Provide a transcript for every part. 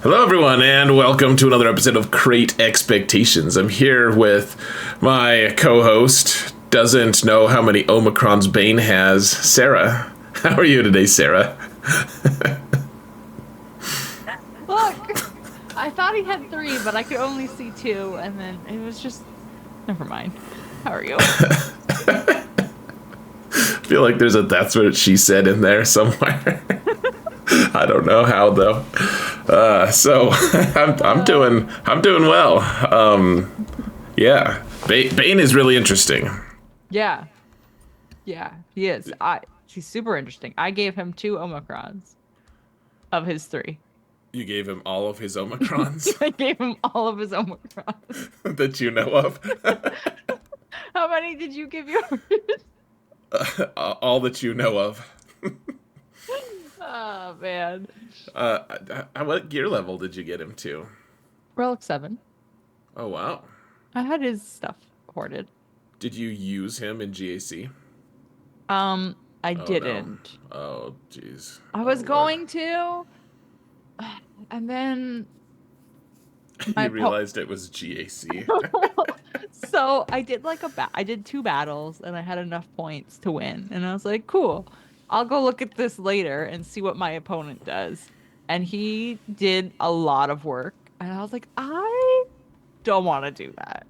Hello, everyone, and welcome to another episode of Crate Expectations. I'm here with my co-host, doesn't know how many Omicrons Bane has, Sarah. How are you today, Sarah? Look, I thought he had three, but I could only see two, and then it was just, never mind. How are you? I feel like there's a "that's what she said" in there somewhere. I don't know how though. So I'm doing well. Yeah, Bane is really interesting. Yeah, yeah, he is. He's super interesting. I gave him two Omicrons of his three. You gave him all of his Omicrons I gave him all of his Omicrons. that you know of. How many did you give yours? All that you know of. Oh, man. What gear level did you get him to? Relic 7. Oh, wow. I had his stuff hoarded. Did you use him in GAC? I Oh, no. didn't. Oh, jeez. I Oh, was Lord. going to, and then You my realized it was GAC. So I did I did two battles and I had enough points to win. And I was like, cool. I'll go look at this later and see what my opponent does. And he did a lot of work. And I was like, I don't want to do that.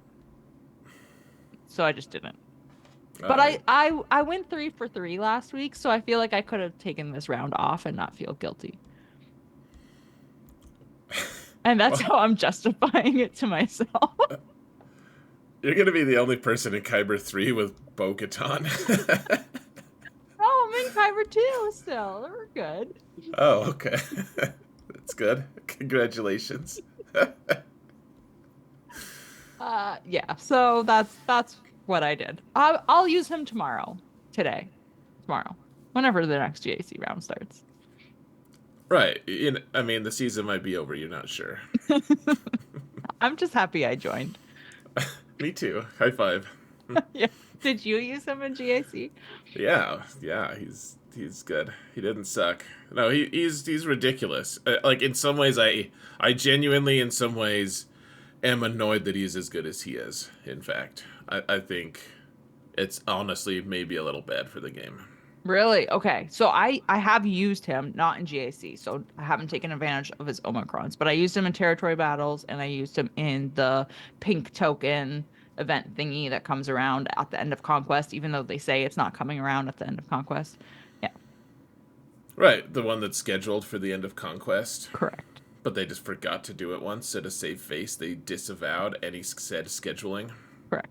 So I just didn't. But I went 3 for 3 last week, so I feel like I could have taken this round off and not feel guilty. And that's how I'm justifying it to myself. You're going to be the only person in Kyber 3 with Bo-Katan. Oh, I'm in Kyber 2 still. We're good. Oh, okay. That's good. Congratulations. Yeah. So that's what I did. I'll use him tomorrow, whenever the next GAC round starts. Right. I mean, the season might be over. You're not sure. I'm just happy I joined. Me too. High five. Yeah. Did you use him in GAC? Yeah. He's good. He didn't suck. No, he's ridiculous. Like in some ways, I genuinely, in some ways, am annoyed that he's as good as he is. In fact, I think it's honestly maybe a little bad for the game. Really? Okay. So I have used him, not in GAC, so I haven't taken advantage of his Omicrons, but I used him in territory battles and I used him in the pink token event thingy that comes around at the end of Conquest, even though they say it's not coming around at the end of Conquest. Yeah, Right, the one that's scheduled for the end of Conquest. correct. But they just forgot to do it once at a save face. They disavowed any said scheduling. Correct.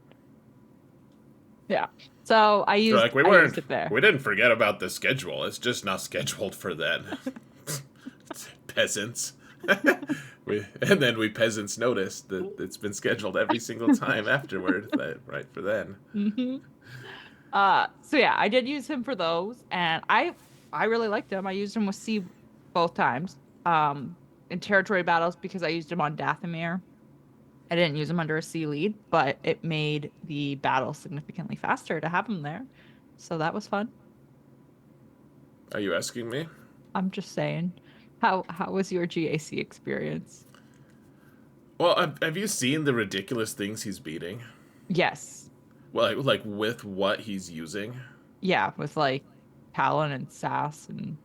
Yeah. So I They're used like, I used it there. we didn't forget about the schedule. It's just not scheduled for then. Peasants. And then we peasants noticed that it's been scheduled every single time afterward, right for then. Hmm. So yeah, I did use him for those, and I really liked him. I used him with C both times. In territory battles because I used him on Dathomir. I didn't use him under a C lead, but it made the battle significantly faster to have him there. So that was fun. Are you asking me? I'm just saying. How was your GAC experience? Well, have you seen the ridiculous things he's beating? Yes. Well, like with what he's using? Yeah, with like Talon and Sass and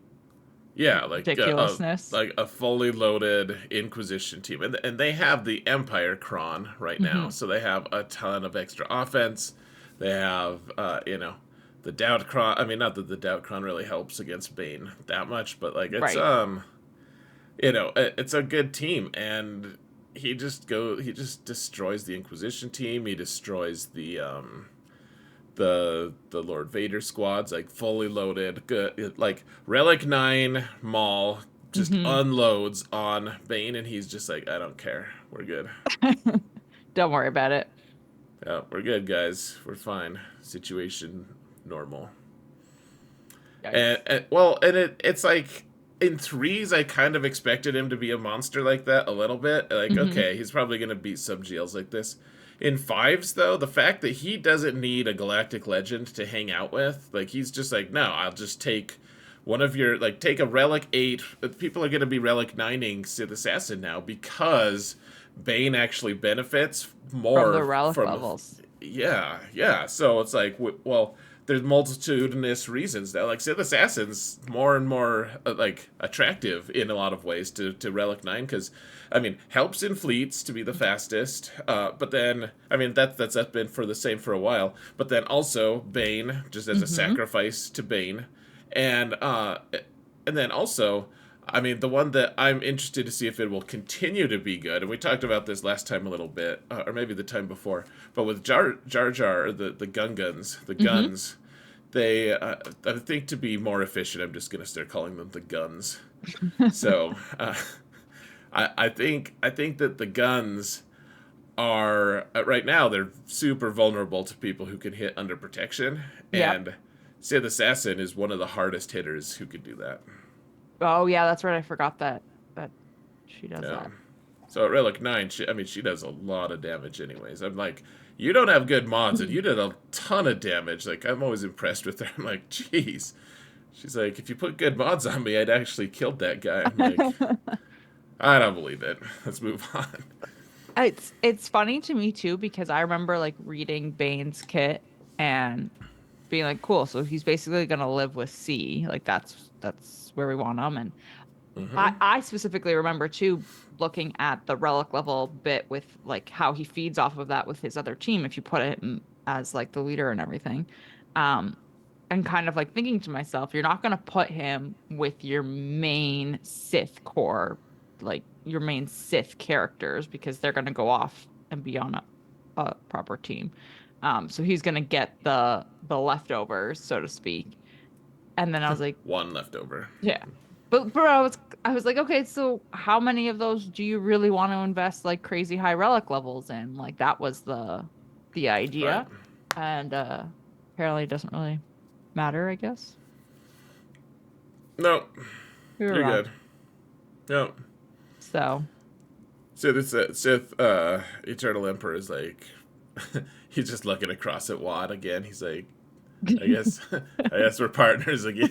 Yeah, ridiculousness. like a fully loaded Inquisition team, and they have the Empire Cron right now, Hmm. so they have a ton of extra offense. They have, the Doubt Cron. I mean, not that the Doubt Cron really helps against Bane that much, but like it's Right. it's a good team, and he just destroys the Inquisition team. He destroys the Lord Vader squads, like fully loaded, good, like Relic 9 Maul just Hmm. unloads on Bane, and he's just like, I don't care, we're good. Don't worry about it. Yeah, we're good, guys, we're fine, situation normal. Yikes. It's like in threes I kind of expected him to be a monster like that a little bit, like, Hmm. okay, he's probably gonna beat sub GLs like this. In fives, though, the fact that he doesn't need a galactic legend to hang out with, like, he's just like, no, I'll just take one of your, like, take a Relic 8. People are going to be Relic 9ing Sith Assassin now because Bane actually benefits From the more relic from. levels. Yeah, yeah. So it's like, well, there's multitudinous reasons now. Like, Sith Assassin's more and more, like, attractive in a lot of ways to Relic 9 because, I mean, helps in fleets to be the fastest. But then, I mean, that's been for the same for a while. But then also, Bane, just as a Mm-hmm. sacrifice to Bane. And then also, I mean, the one that I'm interested to see if it will continue to be good, and we talked about this last time a little bit, or maybe the time before, but with Jar Jar, the Mm-hmm. guns, they, I think to be more efficient, I'm just gonna start calling them the guns. So, I think that the guns are right now they're super vulnerable to people who can hit under protection, Yep. and Sith Assassin is one of the hardest hitters who can do that. Oh yeah, that's right. I forgot that she does Yeah. that. So at Relic 9, I mean, she does a lot of damage anyways. I'm like, you don't have good mods, and you did a ton of damage. Like, I'm always impressed with her. I'm like, jeez. She's like, if you put good mods on me, I'd actually killed that guy. I'm like, I don't believe it. Let's move on. It's funny to me too because I remember like reading Bane's kit and being like, cool, so he's basically gonna live with C. Like that's where we want him. And Mm-hmm. I specifically remember too looking at the relic level bit with like how he feeds off of that with his other team if you put him as like the leader and everything. Um, and kind of like thinking to myself, you're not gonna put him with your main Sith core, like your main Sith characters, because they're gonna go off and be on a proper team. So he's gonna get the leftovers, so to speak. And then I was like, One left over. yeah. But I was like, okay, so how many of those do you really want to invest like crazy high relic levels in? Like that was the Right. idea. And apparently it doesn't really matter, I guess. No, We were you're wrong. good. No. So Sith Eternal Emperor is like, he's just looking across at Watt again. He's like, I guess, I guess we're partners again.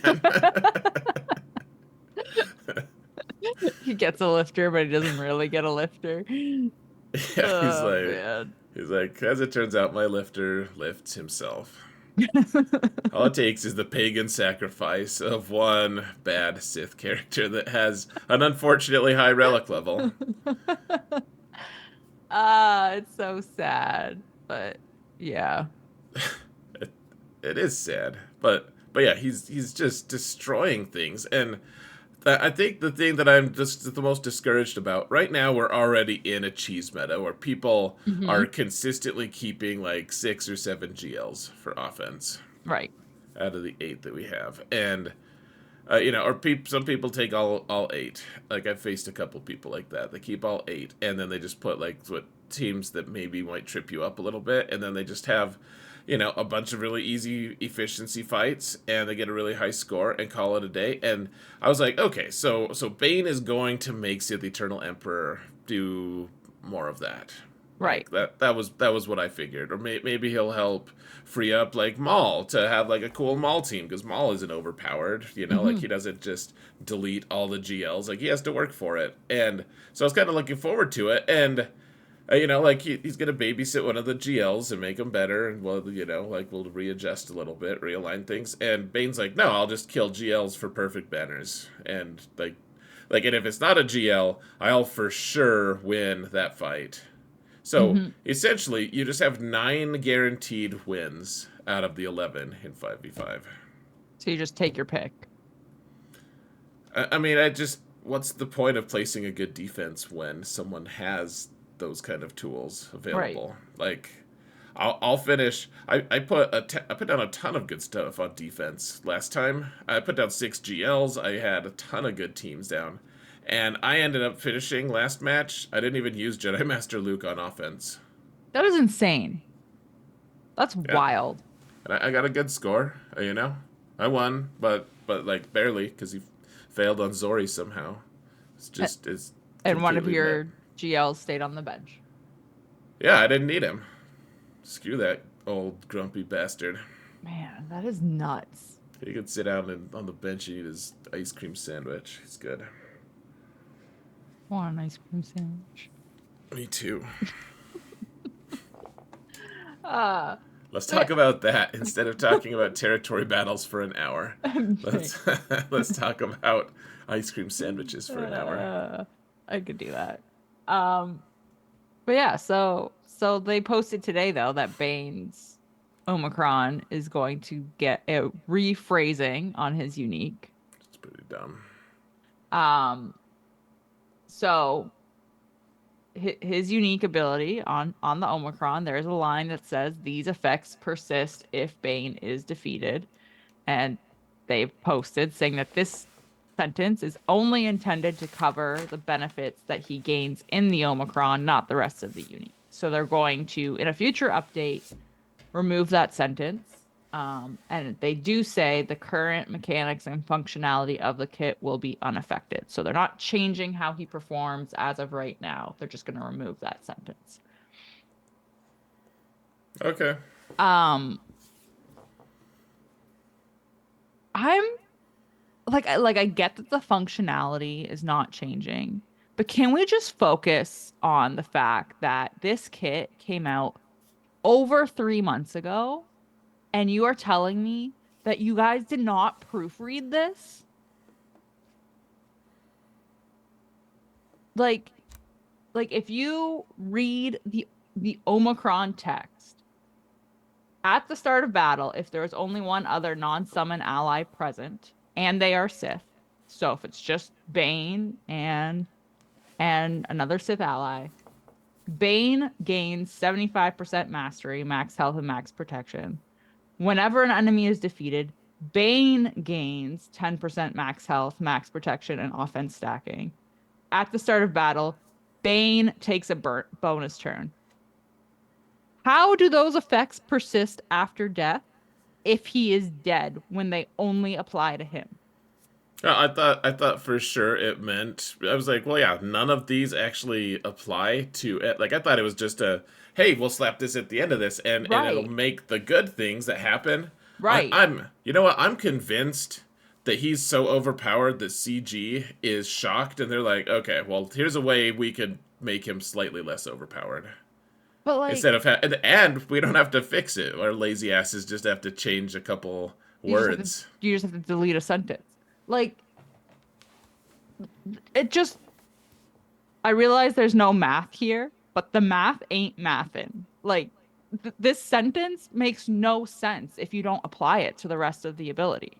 he gets a lifter, but he doesn't really get a lifter. Yeah, Oh man. he's like, as it turns out, my lifter lifts himself. All it takes is the pagan sacrifice of one bad Sith character that has an unfortunately high relic level. It's so sad. But yeah. It, it is sad, but yeah, he's just destroying things, and I think the thing that I'm just the most discouraged about right now, we're already in a cheese meta where people are Hmm. consistently keeping like 6 or 7 GLs for offense Right. out of the 8 that we have, and or some people take all 8. Like I've faced a couple people like that. They keep all 8, and then they just put like what teams that maybe might trip you up a little bit, and then they just have, a bunch of really easy efficiency fights, and they get a really high score and call it a day. And I was like, okay, so Bane is going to make Sith Eternal Emperor do more of that. Right. Like that was what I figured, or maybe he'll help free up like Maul to have like a cool Maul team because Maul isn't overpowered, like Hmm. he doesn't just delete all the GLs, like he has to work for it. And so I was kind of looking forward to it, and like he's gonna babysit one of the GLs and make them better, and like we'll readjust a little bit, realign things. And Bane's like, no, I'll just kill GLs for perfect banners, and and if it's not a GL, I'll for sure win that fight. So Hmm. essentially, you just have 9 guaranteed wins out of the 11 in 5v5. So you just take your pick. I mean, what's the point of placing a good defense when someone has those kind of tools Right. available? Like, I'll finish. I put down a ton of good stuff on defense last time. I put down 6 GLs. I had a ton of good teams down, and I ended up finishing last match. I didn't even use Jedi Master Luke on offense. That is insane. That's Yeah, wild. and I got a good score. I won, but like barely because he failed on Zori somehow. A- It's And one of completely met. your GLs stayed on the bench. Yeah, I didn't need him. Screw that old grumpy bastard. Man, that is nuts. He could sit down on the bench and eat his ice cream sandwich. He's good. I want an ice cream sandwich. Me too. Uh, Let's talk but about that instead of talking about territory battles for an hour. okay. Let's let's talk about ice cream sandwiches for an hour. Uh, I could do that. Um, but yeah, so they posted today though that Bane's Omicron is going to get a rephrasing on his unique. It's pretty dumb. Um, so his unique ability on the Omicron, there's a line that says these effects persist if Bane is defeated, and they've posted saying that this sentence is only intended to cover the benefits that he gains in the Omicron, not the rest of the unique. So they're going to, in a future update, remove that sentence. And they do say the current mechanics and functionality of the kit will be unaffected. So they're not changing how he performs as of right now. They're just going to remove that sentence. Okay. Um, I'm I get that the functionality is not changing, but can we just focus on the fact that this kit came out over 3 months ago, and you are telling me that you guys did not proofread this? Like, like if you read the Omicron text at the start of battle, if there is only one other non-summon ally present, and they are Sith, so if it's just Bane and another Sith ally, Bane gains 75% mastery, max health, and max protection. Whenever an enemy is defeated, Bane gains 10% max health, max protection, and offense stacking. At the start of battle, Bane takes a bonus turn. How do those effects persist after death if he is dead when they only apply to him? I thought for sure it meant I was like, well, yeah, none of these actually apply to it. Like I thought it was just a hey, we'll slap this at the end of this and it'll Right, make the good things that happen. right. I'm you know what? I'm convinced that he's so overpowered that CG is shocked and they're like, okay, well, here's a way we could make him slightly less overpowered. But Instead like, of and we don't have to fix it. Our lazy asses just have to change a couple you just have to words. you just have to delete a sentence. Like, it just I realize there's no math here, but the math ain't mathin'. Like, this sentence makes no sense if you don't apply it to the rest of the ability.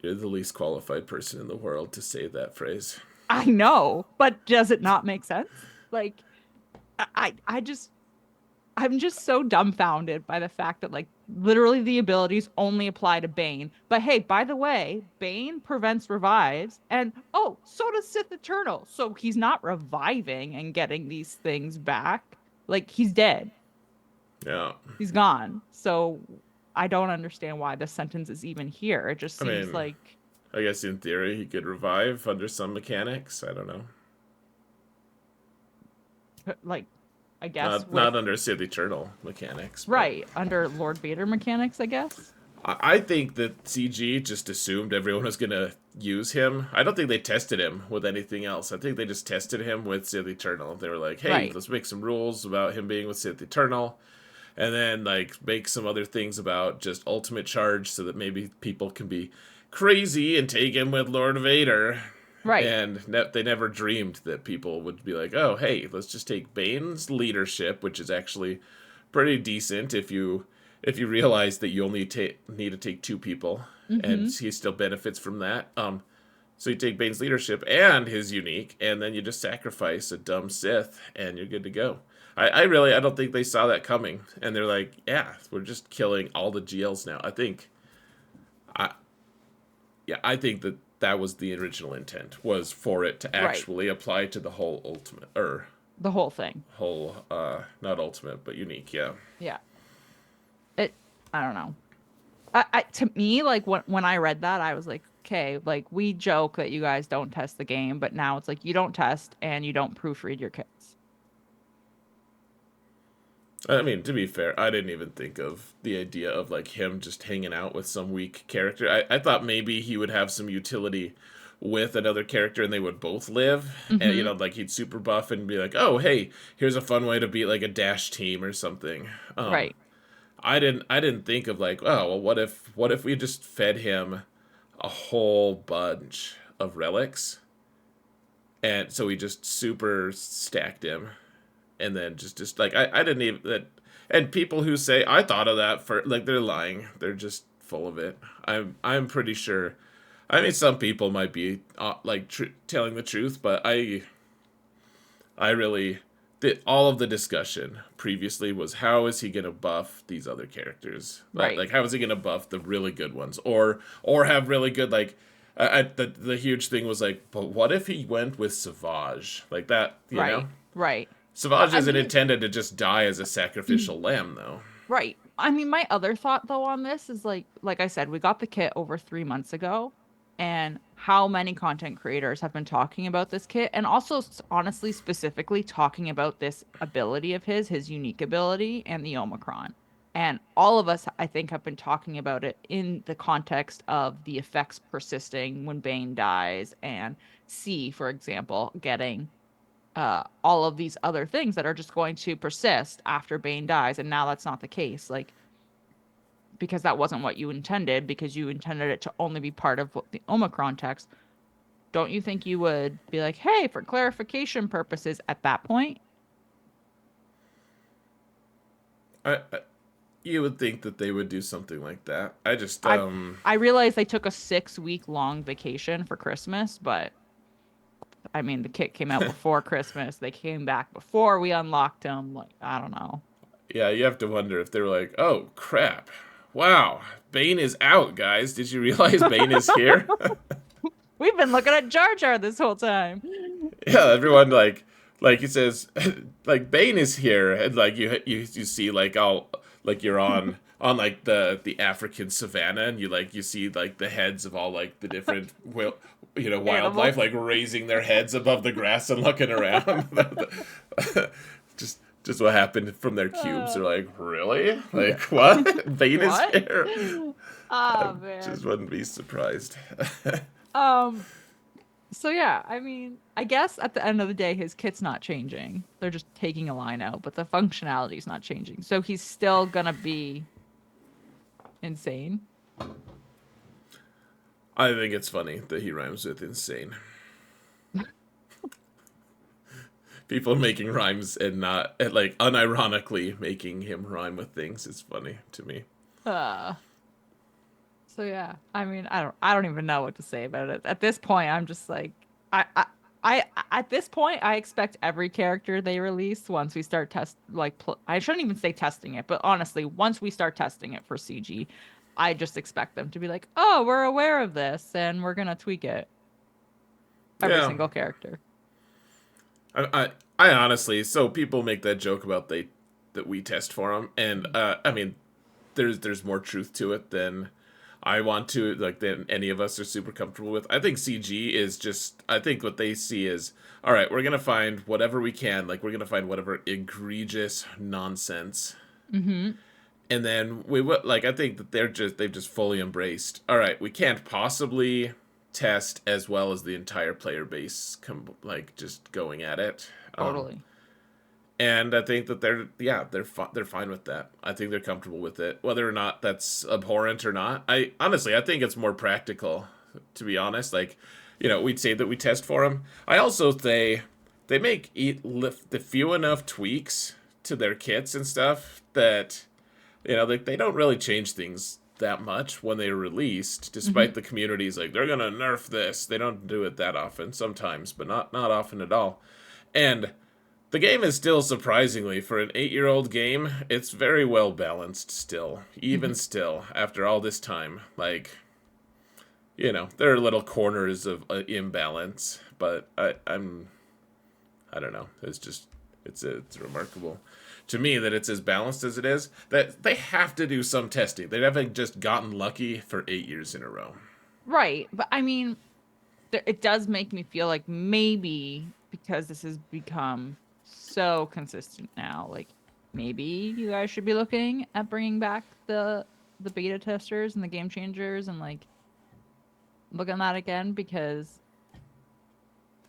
You're the least qualified person in the world to say that phrase. I know, but does it not make sense? Like, I just I'm just so dumbfounded by the fact that like literally the abilities only apply to Bane. But hey, by the way, Bane prevents revives, and oh, so does Sith Eternal. So he's not reviving and getting these things back. Like, he's dead. Yeah. He's gone. So I don't understand why this sentence is even here. It just I seems mean, like I guess in theory he could revive under some mechanics. I don't know. like I guess Not with not under Sith Eternal mechanics, but right under Lord Vader mechanics, I guess. I think that CG just assumed everyone was gonna use him. I don't think they tested him with anything else. I think they just tested him with Sith Eternal. They were like, "Hey, Right. let's make some rules about him being with Sith Eternal." And then like make some other things about just ultimate charge so that maybe people can be crazy and take him with Lord Vader. Right. And they never dreamed that people would be like, oh, hey, let's just take Bane's leadership, which is actually pretty decent if you realize that you only need to take two people, and Mm-hmm. he still benefits from that. So you take Bane's leadership and his unique, and then you just sacrifice a dumb Sith, and you're good to go. I don't think they saw that coming, and they're like, yeah, we're just killing all the GLs now. I yeah, I think that that was the original intent was for it to Right. actually apply to the whole ultimate or The whole thing. whole not ultimate but unique. Yeah, Yeah. It I don't know. To me, like when I read that, I was like, okay, like we joke that you guys don't test the game, but now it's like you don't test and you don't proofread your kits. I mean, to be fair, I didn't even think of the idea of like him just hanging out with some weak character. I thought maybe he would have some utility with another character and they would both live. And, Mm-hmm. like he'd super buff and be like, oh, hey, here's a fun way to beat like a dash team or something. Right. I didn't think of like, oh, well, what if we just fed him a whole bunch of relics, and so we just super stacked him, and then just like I didn't even that. And people who say I thought of that for like they're lying. They're just full of it. I'm pretty sure. I mean, some people might be like telling the truth, but I really all of the discussion previously was how is he gonna buff these other characters? Right. Like how is he gonna buff the really good ones, or have really good like. The huge thing was like, but what if he went with Savage like that? You know, Right. Right. Savage I isn't mean, intended to just die as a sacrificial lamb, though. right. I mean, my other thought though on this is like I said, we got the kit over 3 months ago, and how many content creators have been talking about this kit, and also honestly, specifically talking about this ability of his unique ability and the Omicron. And all of us, I think, have been talking about it in the context of the effects persisting when Bane dies, and C, for example, getting all of these other things that are just going to persist after Bane dies. And now that's not the case. Like, because that wasn't what you intended, because you intended it to only be part of what the Omicron text. Don't you think you would be like, hey, for clarification purposes at that point? I you would think that they would do something like that. I just I I realized they took a 6 week long vacation for Christmas, but I mean the kit came out before Christmas. They came back before we unlocked them. Like, I don't know. yeah, you have to wonder if they were like, oh crap, wow, Bane is out, guys. Did you realize Bane is here? We've been looking at Jar Jar this whole time. Yeah, everyone like he says like Bane is here, and like you see like all like you're on like the African savannah, and you see like the heads of all like the different wildlife Animals. like raising their heads above the grass and looking around. just what happened from their cubes. Uh, They're like, really? Like what? Bane is what? here? I Oh just man. wouldn't be surprised. Um, so yeah, I mean, I guess at the end of the day, his kit's not changing. They're just taking a line out, but the functionality is not changing. So he's still gonna be insane. I think it's funny that he rhymes with insane. People making rhymes and not and like unironically making him rhyme with things is funny to me. Uh, so yeah, I mean, I don't even know what to say about it. At this point, I'm just like, at this point, I expect every character they release once we start I shouldn't even say testing it, but honestly, once we start testing it for CG, I just expect them to be like, oh, we're aware of this and we're gonna tweak it. Every Yeah, single character. I honestly, so people make that joke about they that we test for them, and I mean, there's more truth to it than I want to like than any of us are super comfortable with. I think CG is just I think what they see is all right. We're gonna find whatever we can. Like we're gonna find whatever egregious nonsense, Mm-hmm. and then we would like I think that they've just fully embraced. All right, we can't possibly test as well as the entire player base like just going at it. Totally. And I think that they're fine with that. I think they're comfortable with it, whether or not that's abhorrent or not. I honestly I think it's more practical, to be honest. Like, we'd say that we test for them. I also say they make lift the few enough tweaks to their kits and stuff that they don't really change things that much when they're released. Mm-hmm. Despite the community's like they're gonna nerf this, they don't do it that often. Sometimes, but not often at all. And the game is still surprisingly, for an 8-year-old game, it's very well balanced still. Even Mm-hmm. still, after all this time. Like, there are little corners of imbalance, but I don't know. It's remarkable to me that it's as balanced as it is. That they have to do some testing. They haven't just gotten lucky for 8 years in a row. Right. But I mean, it does make me feel like maybe because this has become so consistent now, like maybe you guys should be looking at bringing back the beta testers and the game changers and like look at that again because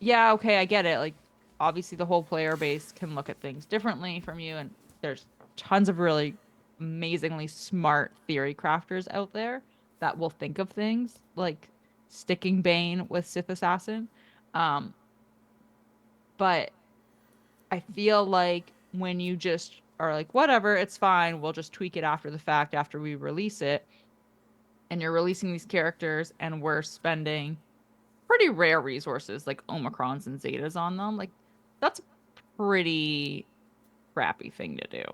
yeah, okay, I get it. Like obviously the whole player base can look at things differently from you and there's tons of really amazingly smart theory crafters out there that will think of things like sticking Bane with Sith Assassin. Um, but I feel like when you just are like, whatever, it's fine, we'll just tweak it after the fact after we release it, and you're releasing these characters and we're spending pretty rare resources like Omicrons and Zetas on them, like that's a pretty crappy thing to do.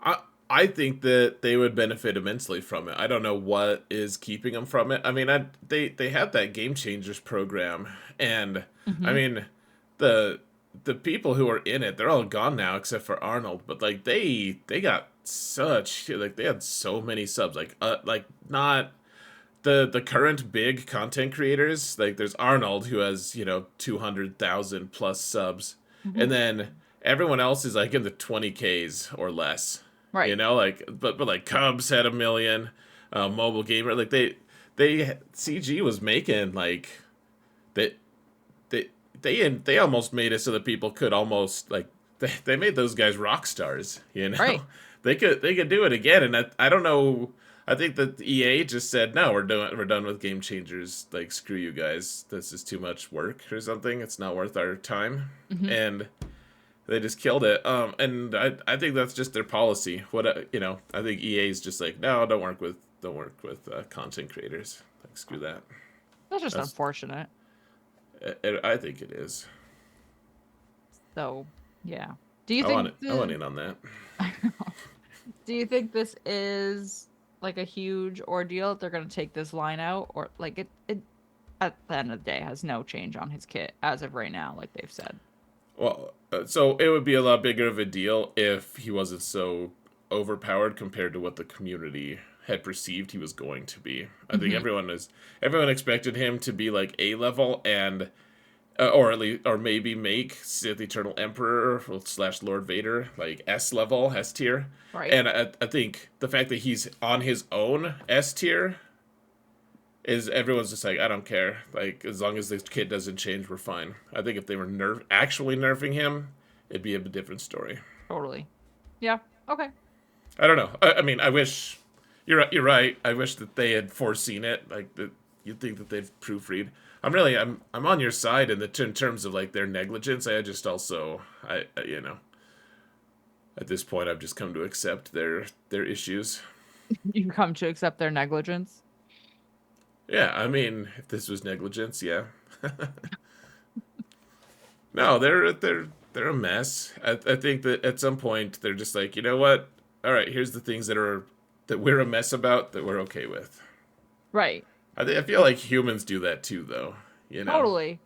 I I think that they would benefit immensely from it. I don't know what is keeping them from it. I mean, they had that Game Changers program, and I Hmm. mean, the the people who are in it, they're all gone now except for Arnold. But like they got such like they had so many subs. Like not the current big content creators. Like there's Arnold who has 200,000 plus subs, Hmm. and then everyone else is like in the 20Ks or less. Right. Like but like Cubs had 1 million, mobile gamer like they CG was making like they they almost made it so that people could almost like they made those guys rock stars. Right. They could do it again, and I don't know. I think that EA just said no, we're done with Game Changers. Like screw you guys, this is too much work or something. It's not worth our time, Hmm. and they just killed it. And I think that's just their policy. I think EA is just like no, don't work with content creators. Like screw that. That's just That's unfortunate. I think it is. So yeah, do you I want think it. I want the in on that. do you think this is like a huge ordeal that they're going to take this line out or like it at the end of the day has no change on his kit as of right now like they've said. Well, so it would be a lot bigger of a deal if he wasn't so overpowered compared to what the community had perceived he was going to be. I think Hmm. everyone expected him to be like A level and or at least or maybe make Sith Eternal Emperor slash Lord Vader like S level S tier, Right. and I think the fact that he's on his own S tier is everyone's just like I don't care. Like as long as this kid doesn't change, we're fine. I think if they were actually nerfing him, it'd be a different story. Totally. Yeah. Okay. I don't know. I mean, I wish you're right. I wish that they had foreseen it. Like that, you'd think that they've proofread. I'm on your side in terms of like their negligence. I just also at this point I've just come to accept their issues. You come to accept their negligence. Yeah, I mean, if this was negligence, yeah. No, they're a mess. I think that at some point they're just like, you know what? All right, here's the things that we're a mess about that we're okay with. Right. I feel like humans do that too, though. You know, Totally.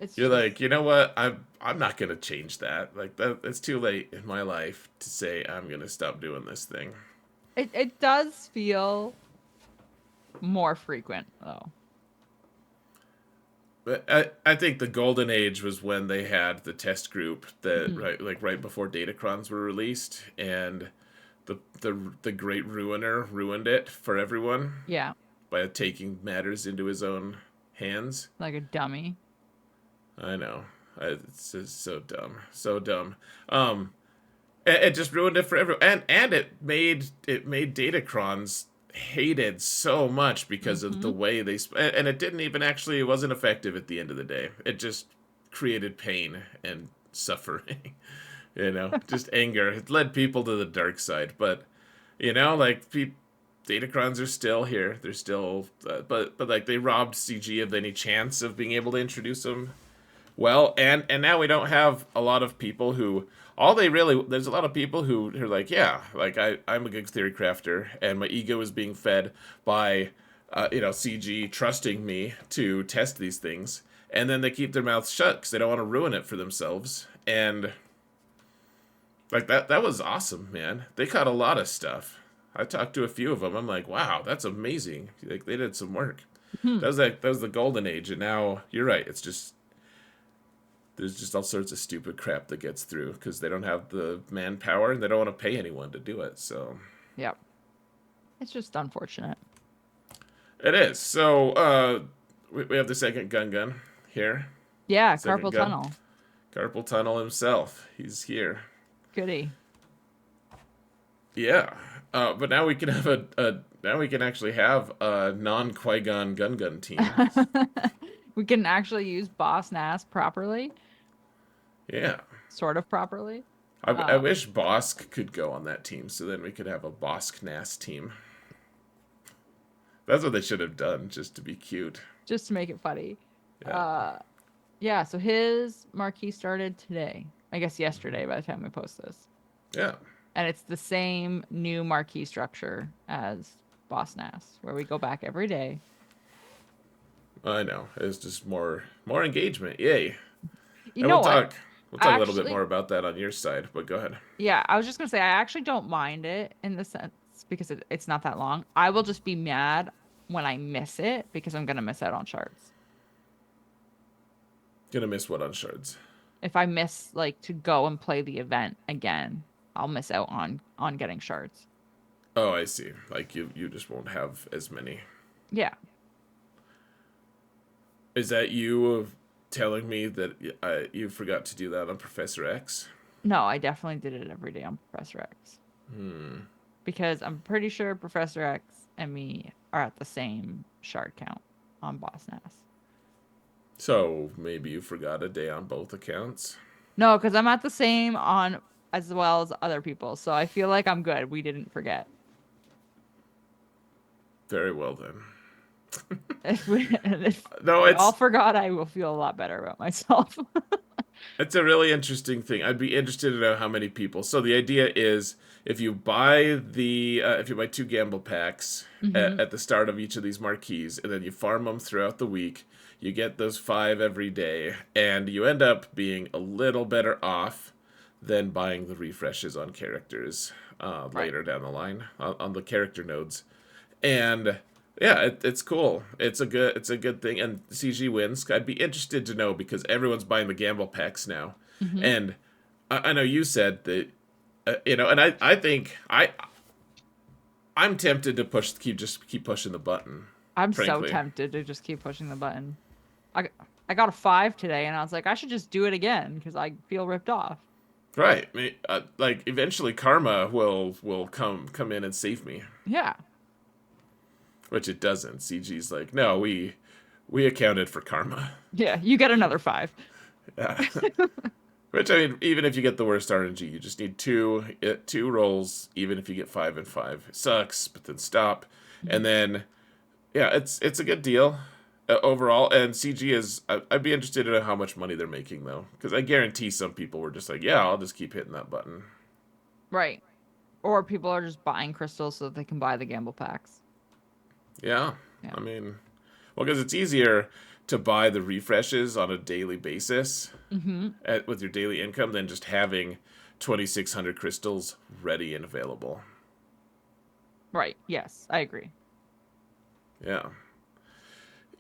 It's you're just like, you know what? I'm not gonna change that. Like that, it's too late in my life to say I'm gonna stop doing this thing. it does feel more frequent though. But I think the golden age was when they had the test group that Mhm. right before Datacrons were released, and the great ruiner ruined it for everyone Yeah. by taking matters into his own hands. Like a dummy. I know. It's just so dumb, so dumb. It just ruined it for everyone, and it made Datacrons hated so much because of the Hmm. way and it didn't even actually it wasn't effective at the end of the day. It just created pain and suffering, just anger. It led people to the dark side, but like Datacrons are still here. They're still, but like they robbed CG of any chance of being able to introduce them well, and now we don't have a lot of people who all they really there's a lot of people who are like yeah like I'm a good theory crafter and my ego is being fed by CG trusting me to test these things, and then they keep their mouths shut because they don't want to ruin it for themselves. And like that was awesome, man. They caught a lot of stuff. I talked to a few of them. I'm like, wow, that's amazing. Like they did some work. Hmm. That was the golden age, and now you're right. It's just there's just all sorts of stupid crap that gets through because they don't have the manpower and they don't want to pay anyone to do it. So Yep. It's just unfortunate. it is. So we have the second gun here. Yeah, Second carpal gun. tunnel. Carpal tunnel himself. He's here. Goody. Yeah. But now we can have now we can actually have a non Qui-Gon gun team. We can actually use Boss Nass properly. Yeah. Sort of properly. I wish Bosk could go on that team, so then we could have a Bosk Nass team. That's what they should have done, just to be cute. Just to make it funny. Yeah. Yeah, so his marquee started today. I guess yesterday by the time we post this. Yeah. And it's the same new marquee structure as Boss Nass, where we go back every day. I know. It's just more engagement. Yay. You and know we'll what? We'll talk a little bit more about that on your side, but go ahead. Yeah, I was just gonna say I actually don't mind it in the sense because it's not that long. I will just be mad when I miss it because I'm gonna miss out on shards. Gonna miss what on shards? If I miss like to go and play the event again, I'll miss out on getting shards. Oh, I see. Like you just won't have as many. Yeah. Is that you telling me that you forgot to do that on Professor X? No, I definitely did it every day on Professor X. Because I'm pretty sure Professor X and me are at the same shard count on Boss Nass. So maybe you forgot a day on both accounts? No, because I'm at the same on as well as other people. So I feel like I'm good. We didn't forget. Very well then. If we No, it's all forgot, I will feel a lot better about myself. it's a really interesting thing. I'd be interested to know how many people. So the idea is if you buy two gamble packs at the start of each of these marquees, and then you farm them throughout the week, you get those 5 every day, and you end up being a little better off than buying the refreshes on characters later down the line on the character nodes. And yeah, it's cool. It's a good thing. And CG wins. I'd be interested to know because everyone's buying the gamble packs now, and I know you said that, and I think I'm tempted to keep pushing the button. I'm frankly. so tempted to just keep pushing the button. I got a 5 today, and I was like, I should just do it again because I feel ripped off. Right. Like eventually karma will come in and save me. Yeah. Which it doesn't. CG's like, no, we accounted for karma. Yeah, you get another 5. Yeah. Which, I mean, even if you get the worst RNG, you just need two rolls, even if you get 5 and 5. It sucks, but then stop. And then, yeah, it's a good deal overall. And CG is, I'd be interested to know how much money they're making, though. Because I guarantee some people were just like, yeah, I'll just keep hitting that button. Right. Or people are just buying crystals so that they can buy the gamble packs. Yeah. I mean, well, because it's easier to buy the refreshes on a daily basis with your daily income than just having 2,600 crystals ready and available. Right. Yes, I agree. Yeah.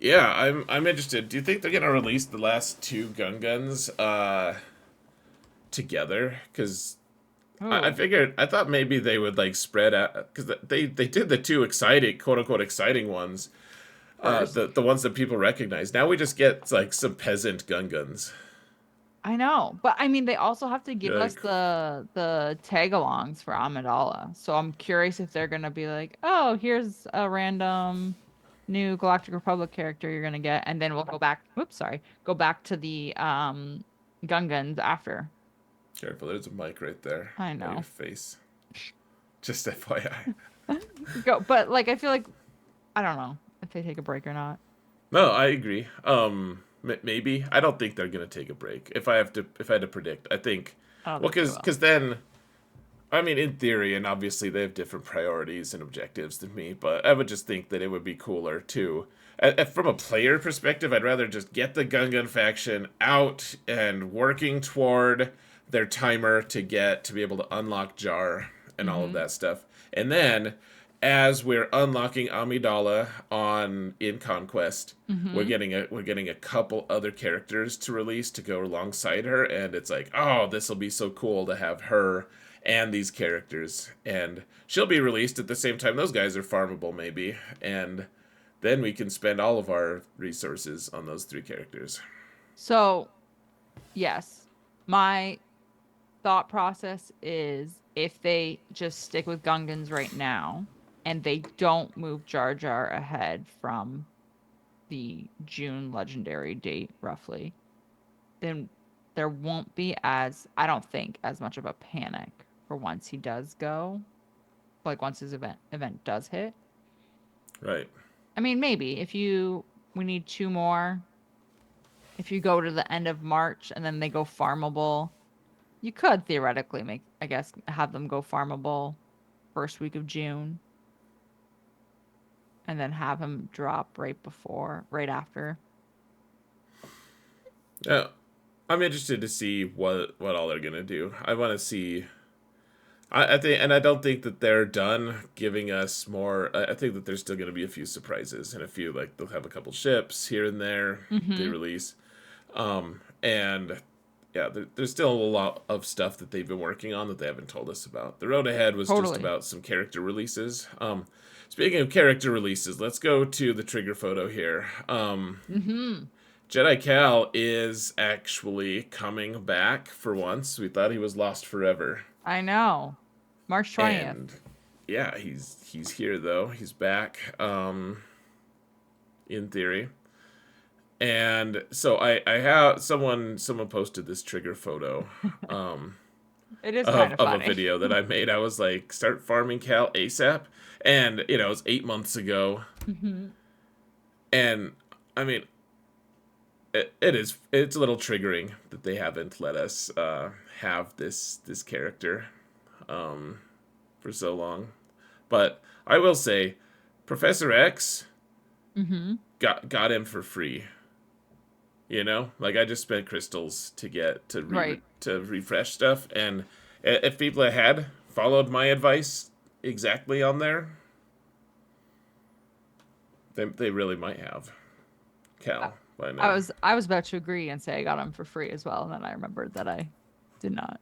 Yeah, I'm interested. Do you think they're gonna release the last 2 guns together? Because I thought maybe they would like spread out because they did the 2 exciting, quote unquote exciting ones. The ones that people recognize. Now we just get like some peasant guns. I know, but I mean, they also have to give us the tag-alongs for Amidala. So I'm curious if they're gonna be like, oh, here's a random new Galactic Republic character you're gonna get, and then we'll go back. Oops, sorry, go back to the guns after. Careful, there's a mic right there. I know. By your face. Just FYI. But like, I feel like I don't know if they take a break or not. No, I agree. Maybe I don't think they're gonna take a break. If I had to predict, I think. Well, because then, I mean, in theory, and obviously they have different priorities and objectives than me, but I would just think that it would be cooler too. From a player perspective, I'd rather just get the Gun faction out and working toward their timer to be able to unlock Jar and all of that stuff, and then as we're unlocking Amidala in Conquest, Mm-hmm. we're getting a couple other characters to release to go alongside her, and it's like, oh, this will be so cool to have her and these characters, and she'll be released at the same time those guys are farmable, maybe, and then we can spend all of our resources on those three characters. So, yes, my thought process is if they just stick with Gungans right now and they don't move Jar Jar ahead from the June legendary date, roughly, then there won't be I don't think, as much of a panic for once he does go, like once his event does hit. Right. I mean, maybe we need two more. If you go to the end of March and then they go farmable, you could theoretically I guess, have them go farmable first week of June and then have him drop right after. Yeah, I'm interested to see what all they're gonna do. I want to see. I think, and I don't think that they're done giving us more. I think that there's still going to be a few surprises and a few, like, they'll have a couple ships here and there they Mm-hmm. release, and yeah, there's still a lot of stuff that they've been working on that they haven't told us about. The road ahead was just Totally. about some character releases. Speaking of character releases, let's go to the trigger photo here. Mm-hmm. Jedi Cal is actually coming back for once. We thought he was lost forever. I know. March 20th. And yeah, he's here though. He's back, in theory. And so I have someone posted this trigger photo It is kind of of a funny. video that I made. I was like, start farming Cal ASAP. And it was 8 months ago. Mm-hmm. And I mean, it's a little triggering that they haven't let us have this character for so long. But I will say, Professor X Mm-hmm. got him for free. You know, like, I just spent crystals to get Right. to refresh stuff, and if people had followed my advice exactly on there, they really might have I Cal by I now. was I was about to agree and say I got him for free as well, and then I remembered that I did not.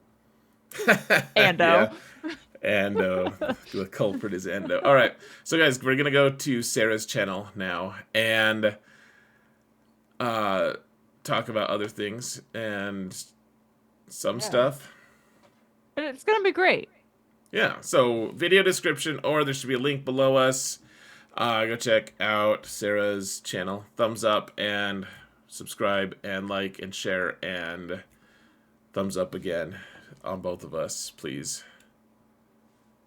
Ando. Yeah, and the culprit is Endo. All right, so guys, we're gonna go to Sarah's channel now and uh, talk about other things and some Yeah. stuff. It's gonna be great. Yeah, so video description, or there should be a link below us. Go check out Sarah's channel. Thumbs up and subscribe and like and share and thumbs up again on both of us, please.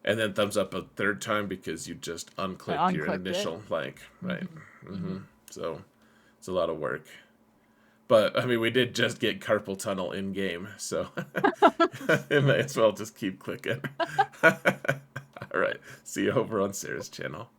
And then thumbs up a third time because you just unclicked I your unclicked it. initial like, right? Mm-hmm. So it's a lot of work. But I mean, we did just get carpal tunnel in game, so it may as well just keep clicking. All right, see you over on Sarah's channel.